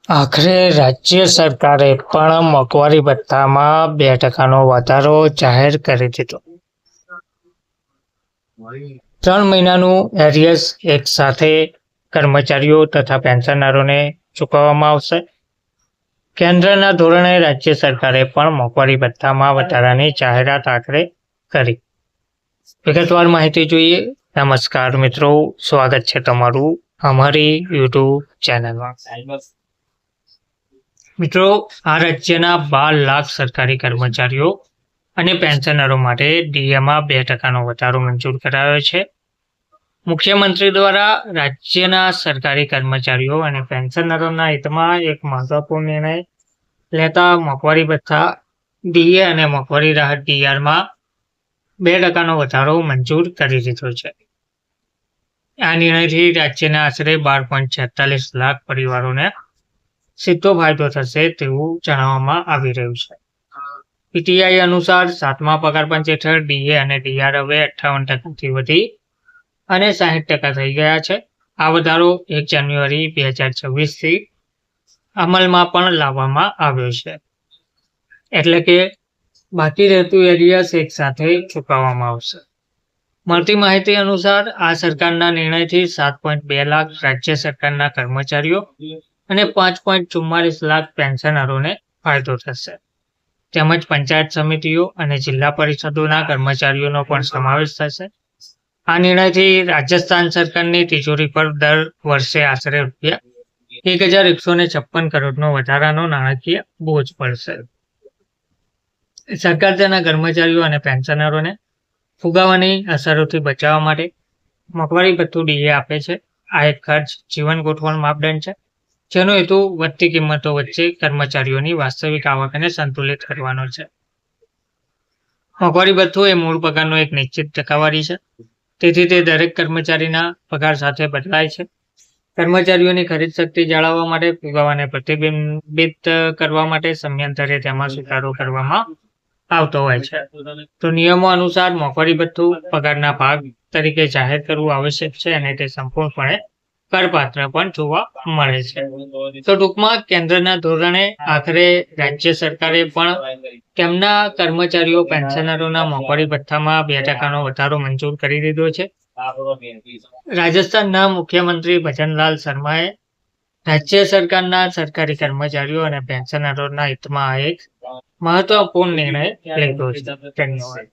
આખરે રાજ્ય સરકારે પણ મોંઘવારી ભથ્થામાં 2% વધારો જાહેર કરી દીધો. 3 મહિનાનું એરિયર્સ એક સાથે કર્મચારીઓ તથા પેન્શનરોને ચૂકવવામાં આવશે. કેન્દ્રના ધોરણે રાજ્ય સરકારે પણ મોંઘવારી ભથ્થામાં વધારાની જાહેરાત આખરે કરી. વિગતવાર માહિતી જોઈએ. નમસ્કાર મિત્રો, સ્વાગત છે તમારું અમારી યુટ્યુબ ચેનલમાં. મિત્રો, આ રાજ્યના 12 લાખ સરકારી કર્મચારીઓ અને પેન્શનરો માટે ડીએમાં 2% વધારો મંજૂર કરાયો છે. મુખ્યમંત્રી દ્વારા રાજ્યના સરકારી કર્મચારીઓ અને પેન્શનરોના હિતમાં એક મહત્વપૂર્ણ નિર્ણય લેતા મોંઘવારી ભથ્થા ડીએ અને મોંઘવારી રાહત ડીઆરમાં 2% વધારો મંજૂર કરી દીધો છે. આ નિર્ણયથી રાજ્યના આશરે 12.46 લાખ પરિવારોને સીધો ફાયદો થશે તેવું જણાવવામાં આવી રહ્યું છે. પીટીઆઈ અનુસાર 7મા પગાર પંચ હેઠળ ડીએ અને ડીઆર હવે 58%થી વધી અને 60% થઈ ગયા છે. આ વધારો 1 જાન્યુઆરી 2026થી અમલમાં પણ લાવવામાં આવ્યો છે. એટલે કે બાકી રહેતું એરિયર્સ એક સાથે ચૂકવવામાં આવશે. મળતી માહિતી અનુસાર આ સરકારના નિર્ણયથી 7.2 લાખ રાજ્ય સરકારના કર્મચારીઓ અને 5.44 લાખ પેન્શનરોને ફાયદો થશે. તેમજ પંચાયત સમિતિઓ અને જિલ્લા પરિષદોના કર્મચારીઓનો પણ સમાવેશ થશે. આ નિર્ણયથી રાજસ્થાન સરકારની તિજોરી પર દર વર્ષે આશરે ₹1,156 કરોડનો વધારાનો નાણાકીય બોજ પડશે. સરકાર તેના કર્મચારીઓ અને પેન્શનરોને ફુગાવાની અસરોથી બચાવવા માટે મોંઘવારી ભથ્થું ડીએ આપે છે. આ એક ખર્ચ જીવન ગોઠવણ માપદંડ છે, જેનો હેતુ વધતી કિંમતો વચ્ચે કર્મચારીઓની વાસ્તવિક આવકને સંતુલિત કરવાનો છે. મોંઘવારી ભથ્થું એ મૂળ પગારનો એક નિશ્ચિત ટકાવારી છે, તેથી તે દરેક કર્મચારીના પગાર સાથે બદલાય છે. કર્મચારીઓની ખરીદ શક્તિ જાળવવા માટે ફુગાવાને પ્રતિબિંબિત કરવા માટે સમયાંતરે તેમાં સુધારો કરવામાં આવતો હોય છે. તો નિયમો અનુસાર મોંઘવારી ભથ્થું પગારના ભાગ તરીકે જાહેર કરવું આવશ્યક છે અને તે સંપૂર્ણપણે કરપાત્ર પણ જોવા મળે છે. તો ટૂંકમાં કેન્દ્રના ધોરણે આખરે રાજ્ય સરકારે પણ તેમના કર્મચારીઓ પેન્શનરોના મોંઘવારી ભથ્થામાં 2%નો વધારો મંજૂર કરી દીધો છે. રાજસ્થાનના મુખ્યમંત્રી ભજનલાલ શર્માએ રાજ્ય સરકારના સરકારી કર્મચારીઓ અને પેન્શનરોના હિતમાં એક મહત્વપૂર્ણ નિર્ણય લીધો છે. ધન્યવાદ.